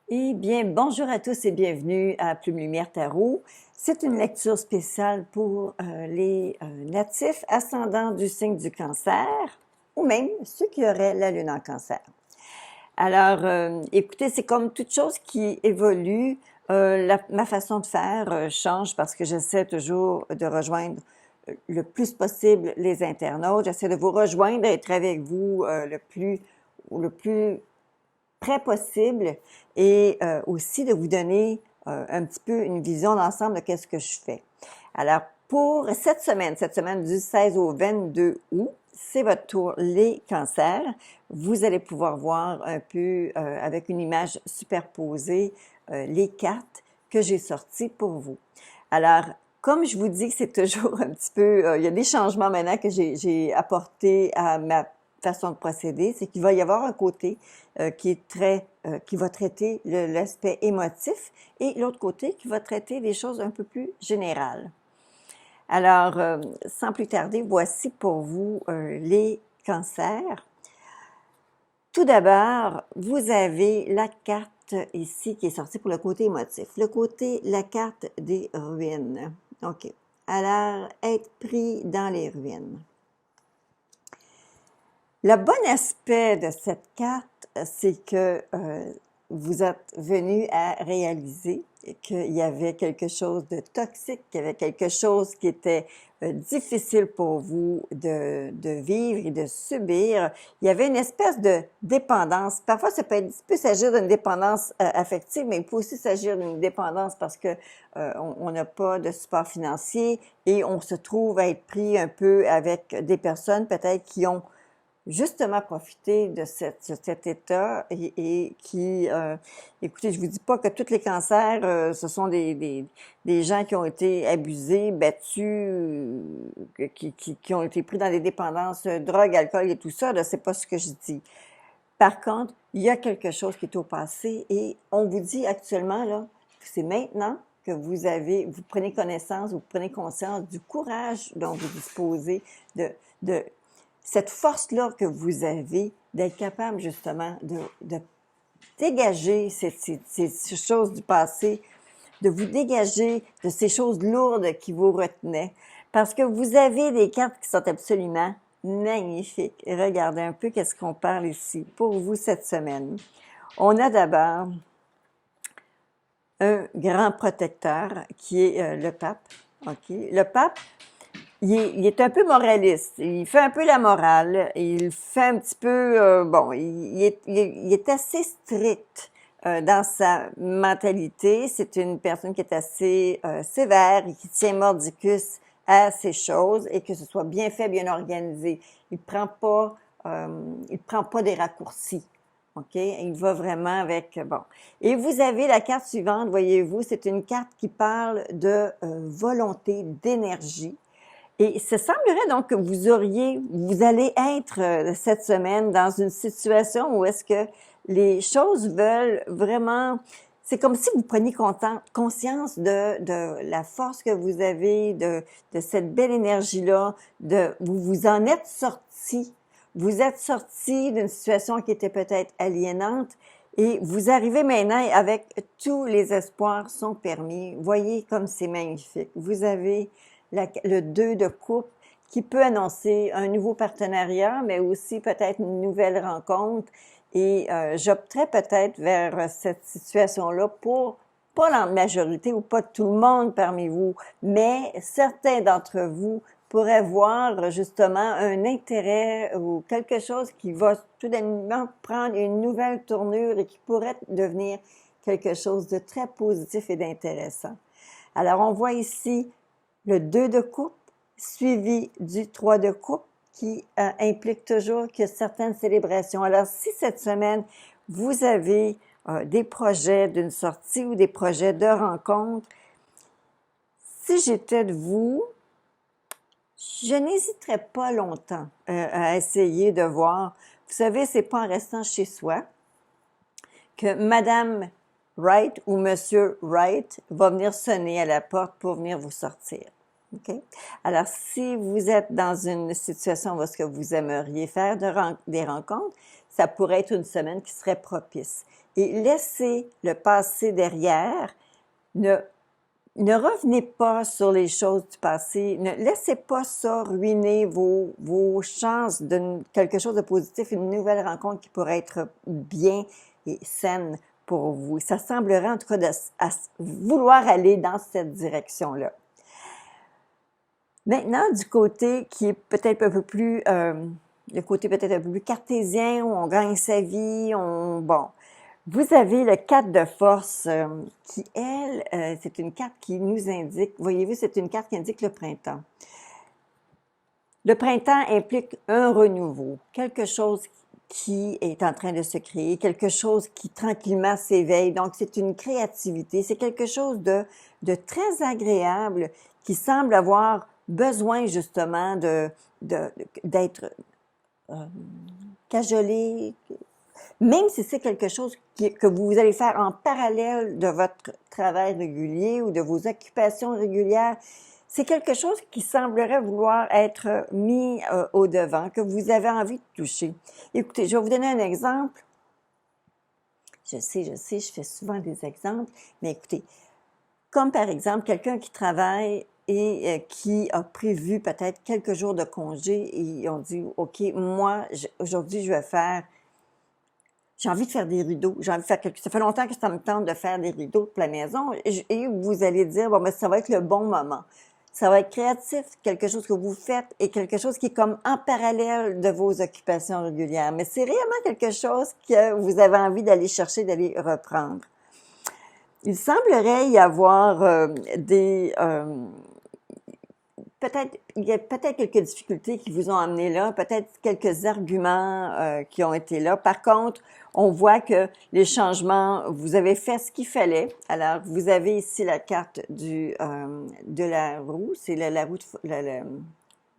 Eh bien, bonjour à tous et bienvenue à Plume Lumière Tarot. C'est une lecture spéciale pour les natifs ascendants du signe du Cancer ou même ceux qui auraient la lune en Cancer. Alors, écoutez, c'est comme toute chose qui évolue. Ma façon de faire change parce que j'essaie toujours de rejoindre le plus possible les internautes. J'essaie de vous rejoindre et être avec vous le plus près possible et aussi de vous donner un petit peu une vision d'ensemble de qu'est-ce que je fais. Alors, pour cette semaine du 16 au 22 août, c'est votre tour les cancers. Vous allez pouvoir voir un peu avec une image superposée les cartes que j'ai sorties pour vous. Alors, comme je vous dis que c'est toujours un petit peu, il y a des changements maintenant que j'ai apportés à ma façon de procéder, c'est qu'il va y avoir un côté qui va traiter l'aspect émotif et l'autre côté qui va traiter des choses un peu plus générales. Alors, sans plus tarder, voici pour vous les cancers. Tout d'abord, vous avez la carte ici qui est sortie pour le côté émotif. La carte des ruines. OK. Alors, être pris dans les ruines. Le bon aspect de cette carte, c'est que vous êtes venu à réaliser qu'il y avait quelque chose de toxique, qu'il y avait quelque chose qui était difficile pour vous de vivre et de subir. Il y avait une espèce de dépendance. Parfois, peut s'agir d'une dépendance affective, mais il peut aussi s'agir d'une dépendance parce que on n'a pas de support financier et on se trouve à être pris un peu avec des personnes peut-être qui ont justement profiter de cet état et qui, écoutez, je vous dis pas que tous les cancers, ce sont des gens qui ont été abusés, battus, qui ont été pris dans des dépendances, drogue, alcool et tout ça, là, c'est pas ce que je dis. Par contre, il y a quelque chose qui est au passé et on vous dit actuellement, là, que c'est maintenant que vous prenez connaissance, vous prenez conscience du courage dont vous disposez, de cette force-là que vous avez d'être capable justement de dégager ces choses du passé, de vous dégager de ces choses lourdes qui vous retenaient. Parce que vous avez des cartes qui sont absolument magnifiques. Et regardez un peu qu'est-ce qu'on parle ici pour vous cette semaine. On a d'abord un grand protecteur qui est le pape. OK? Le pape, il est un peu moraliste. Il fait un peu la morale. Il fait un petit peu, il est assez strict dans sa mentalité. C'est une personne qui est assez sévère et qui tient mordicus à ces choses et que ce soit bien fait, bien organisé. Il prend pas des raccourcis. OK? Il va vraiment avec, bon. Et vous avez la carte suivante, voyez-vous, c'est une carte qui parle de volonté, d'énergie. Et ce semblerait donc que vous allez être cette semaine dans une situation où est-ce que les choses veulent vraiment, c'est comme si vous preniez conscience de la force que vous avez, de cette belle énergie-là, vous en êtes sorti. Vous êtes sorti d'une situation qui était peut-être aliénante et vous arrivez maintenant avec tous les espoirs sont permis. Voyez comme c'est magnifique. Vous avez le 2 de coupe qui peut annoncer un nouveau partenariat, mais aussi peut-être une nouvelle rencontre. Et j'opterais peut-être vers cette situation-là pour, pas la majorité ou pas tout le monde parmi vous, mais certains d'entre vous pourraient voir justement un intérêt ou quelque chose qui va tout d'un prendre une nouvelle tournure et qui pourrait devenir quelque chose de très positif et d'intéressant. Alors, on voit ici le 2 de coupe, suivi du 3 de coupe, qui implique toujours qu'il y a certaines célébrations. Alors, si cette semaine, vous avez des projets d'une sortie ou des projets de rencontre, si j'étais de vous, je n'hésiterais pas longtemps à essayer de voir. Vous savez, c'est pas en restant chez soi que Madame Wright ou Monsieur Wright va venir sonner à la porte pour venir vous sortir. OK? Alors, si vous êtes dans une situation où est-ce que vous aimeriez faire des rencontres, ça pourrait être une semaine qui serait propice. Et laissez le passé derrière. Ne, ne revenez pas sur les choses du passé. Ne laissez pas ça ruiner vos chances de quelque chose de positif, une nouvelle rencontre qui pourrait être bien et saine pour vous. Ça semblerait en tout cas à vouloir aller dans cette direction-là. Maintenant, du côté qui est peut-être un peu plus, le côté peut-être un peu plus cartésien, où on gagne sa vie, bon. Vous avez le 4 de force qui, elle, c'est une carte qui nous indique, voyez-vous, c'est une carte qui indique le printemps. Le printemps implique un renouveau, quelque chose qui est en train de se créer, quelque chose qui tranquillement s'éveille. Donc, c'est une créativité, c'est quelque chose de très agréable qui semble avoir besoin justement d'être cajolé, même si c'est quelque chose que vous allez faire en parallèle de votre travail régulier ou de vos occupations régulières. C'est quelque chose qui semblerait vouloir être mis au devant, que vous avez envie de toucher. Écoutez, je vais vous donner un exemple. Je sais, je fais souvent des exemples, mais écoutez, comme par exemple quelqu'un qui travaille et qui a prévu peut-être quelques jours de congé et on dit, OK, moi, aujourd'hui, j'ai envie de faire des rideaux, j'ai envie de faire ça fait longtemps que ça me tente de faire des rideaux pour la maison et vous allez dire, bon, mais ça va être le bon moment. Ça va être créatif, quelque chose que vous faites et quelque chose qui est comme en parallèle de vos occupations régulières. Mais c'est réellement quelque chose que vous avez envie d'aller chercher, d'aller reprendre. Il semblerait y avoir il y a peut-être quelques difficultés qui vous ont amené là, peut-être quelques arguments qui ont été là. Par contre, on voit que les changements, vous avez fait ce qu'il fallait. Alors, vous avez ici la carte de la roue, c'est la roue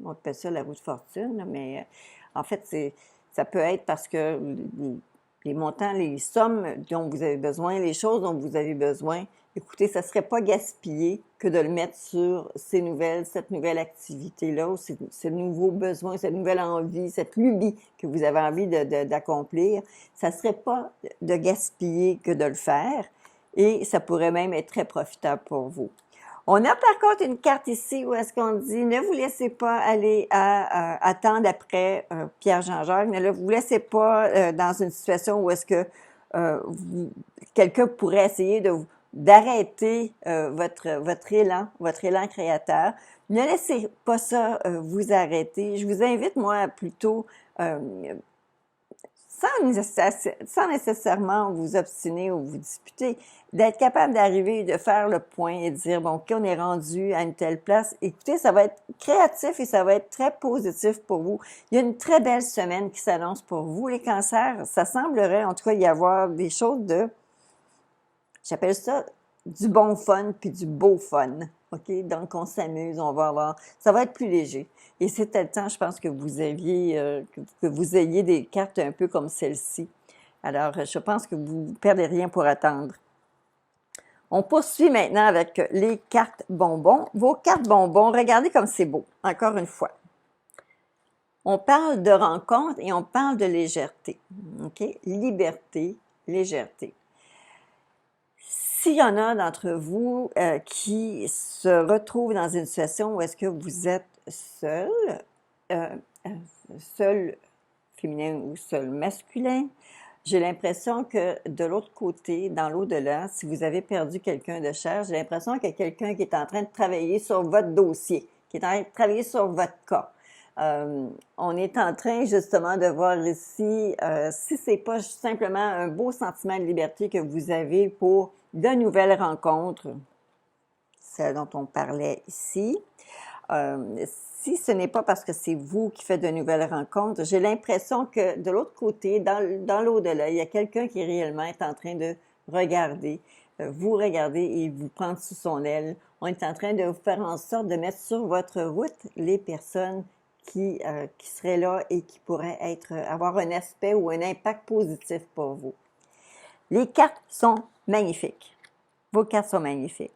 on appelle ça la roue de fortune, mais en fait, ça peut être parce que les montants, les sommes dont vous avez besoin, les choses dont vous avez besoin, écoutez, ça ne serait pas gaspillé que de le mettre sur cette nouvelle activité-là, ou ces nouveaux besoins, cette nouvelle envie, cette lubie que vous avez envie d'accomplir. Ça ne serait pas de gaspiller que de le faire et ça pourrait même être très profitable pour vous. On a par contre une carte ici où est-ce qu'on dit ne vous laissez pas aller à attendre après Pierre Jean-Jacques, ne vous laissez pas dans une situation où est-ce que quelqu'un pourrait essayer d'arrêter votre élan créateur. Ne laissez pas ça vous arrêter. Je vous invite, moi, plutôt, sans nécessairement vous obstiner ou vous disputer, d'être capable d'arriver, de faire le point et de dire, bon, OK, on est rendu à une telle place. Écoutez, ça va être créatif et ça va être très positif pour vous. Il y a une très belle semaine qui s'annonce pour vous, les cancers. Ça semblerait, en tout cas, y avoir des choses j'appelle ça du bon fun puis du beau fun. OK? Donc, on s'amuse, on va avoir, ça va être plus léger. Et c'était le temps, je pense, que vous ayez des cartes un peu comme celle-ci. Alors, je pense que vous ne perdez rien pour attendre. On poursuit maintenant avec les cartes bonbons. Vos cartes bonbons, regardez comme c'est beau, encore une fois. On parle de rencontre et on parle de légèreté. OK? Liberté, légèreté. S'il y en a d'entre vous qui se retrouvent dans une situation où est-ce que vous êtes seul féminin ou seul masculin, j'ai l'impression que de l'autre côté, dans l'au-delà, si vous avez perdu quelqu'un de cher, j'ai l'impression qu'il y a quelqu'un qui est en train de travailler sur votre dossier, qui est en train de travailler sur votre cas. On est en train justement de voir ici, si c'est pas simplement un beau sentiment de liberté que vous avez pour de nouvelles rencontres, celle dont on parlait ici, si ce n'est pas parce que c'est vous qui faites de nouvelles rencontres, j'ai l'impression que de l'autre côté, dans l'au-delà, il y a quelqu'un qui réellement est en train de regarder, vous regarder et vous prendre sous son aile. On est en train de vous faire en sorte de mettre sur votre route les personnes qui seraient là et qui pourraient avoir un aspect ou un impact positif pour vous. Les cartes sont magnifiques. Vos cartes sont magnifiques.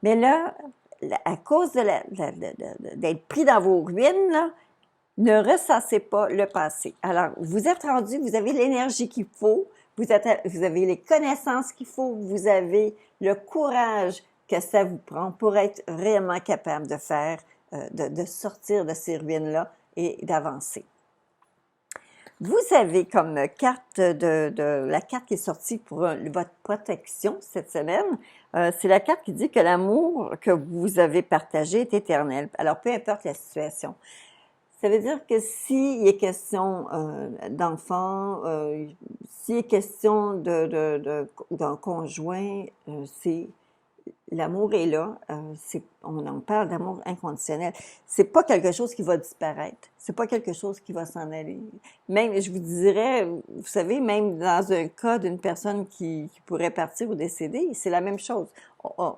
Mais là, à cause d'être pris dans vos ruines, là, ne ressassez pas le passé. Alors, vous êtes rendu, vous avez l'énergie qu'il faut, vous avez les connaissances qu'il faut, vous avez le courage que ça vous prend pour être réellement capable de faire, de sortir de ces ruines-là et d'avancer. Vous avez comme carte la carte qui est sortie pour votre protection cette semaine, c'est la carte qui dit que l'amour que vous avez partagé est éternel. Alors, peu importe la situation. Ça veut dire que s'il est question d'enfants, s'il est question d'un conjoint, l'amour est là. On en parle d'amour inconditionnel. C'est pas quelque chose qui va disparaître. C'est pas quelque chose qui va s'en aller. Même, je vous dirais, vous savez, même dans un cas d'une personne qui pourrait partir ou décéder, c'est la même chose.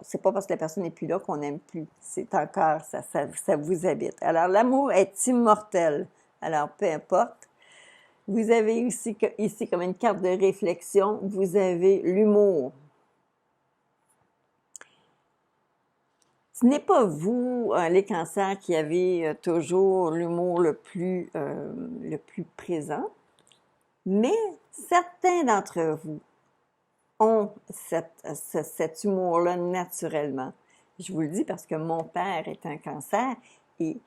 C'est pas parce que la personne n'est plus là qu'on n'aime plus. C'est encore, ça vous habite. Alors, l'amour est immortel. Alors, peu importe. Vous avez ici comme une carte de réflexion, vous avez l'humour. Ce n'est pas vous, les cancers, qui avez toujours l'humour le plus présent, mais certains d'entre vous ont cet humour-là naturellement. Je vous le dis parce que mon père est un cancer et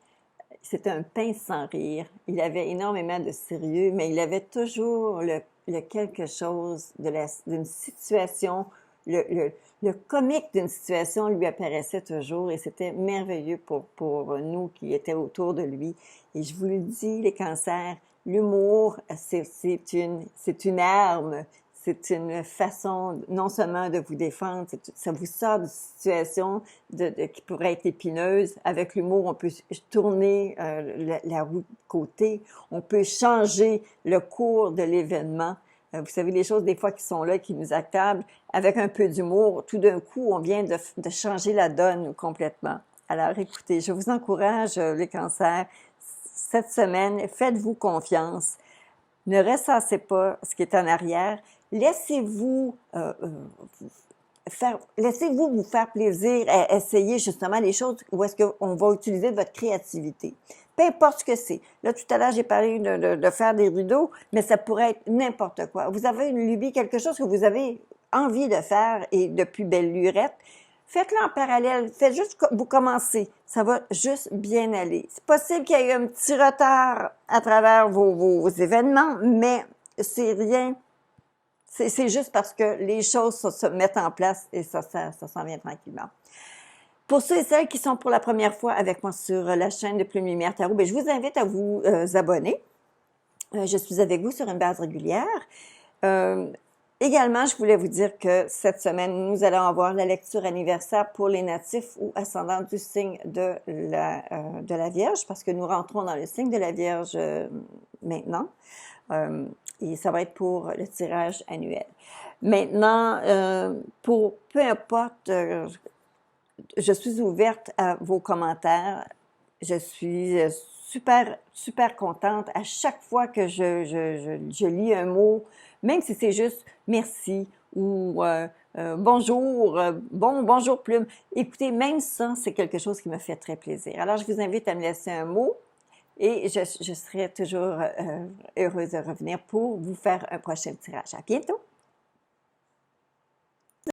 c'était un pince sans rire. Il avait énormément de sérieux, mais il avait toujours le quelque chose d'une situation, le comique d'une situation lui apparaissait toujours et c'était merveilleux pour nous qui étaient autour de lui. Et je vous le dis, les cancers, l'humour, c'est une arme, c'est une façon non seulement de vous défendre, ça vous sort de situations qui pourraient être épineuses. Avec l'humour, on peut tourner la roue de côté, on peut changer le cours de l'événement. Vous savez, les choses des fois qui sont là, qui nous accablent, avec un peu d'humour, tout d'un coup, on vient de changer la donne complètement. Alors, écoutez, je vous encourage, les cancers, cette semaine, faites-vous confiance. Ne ressassez pas ce qui est en arrière. Laissez-vous vous faire plaisir à essayer justement les choses où est-ce qu'on va utiliser votre créativité. Peu importe ce que c'est. Là, tout à l'heure, j'ai parlé de faire des rideaux, mais ça pourrait être n'importe quoi. Vous avez une lubie, quelque chose que vous avez envie de faire et depuis belle lurette, faites-le en parallèle. Faites juste vous commencer. Ça va juste bien aller. C'est possible qu'il y ait un petit retard à travers vos événements, mais c'est rien. C'est juste parce que les choses se mettent en place et ça s'en vient tranquillement. Pour ceux et celles qui sont pour la première fois avec moi sur la chaîne de Plume Lumière Tarot, je vous invite à vous abonner. Je suis avec vous sur une base régulière. Également, je voulais vous dire que cette semaine, nous allons avoir la lecture anniversaire pour les natifs ou ascendants du signe de la Vierge, parce que nous rentrons dans le signe de la Vierge maintenant. Et ça va être pour le tirage annuel. Maintenant, peu importe, je suis ouverte à vos commentaires. Je suis super contente à chaque fois que je lis un mot, même si c'est juste merci ou bonjour, bonjour Plume. Écoutez, même ça, c'est quelque chose qui me fait très plaisir. Alors, je vous invite à me laisser un mot. Et je serai toujours heureuse de revenir pour vous faire un prochain tirage. À bientôt!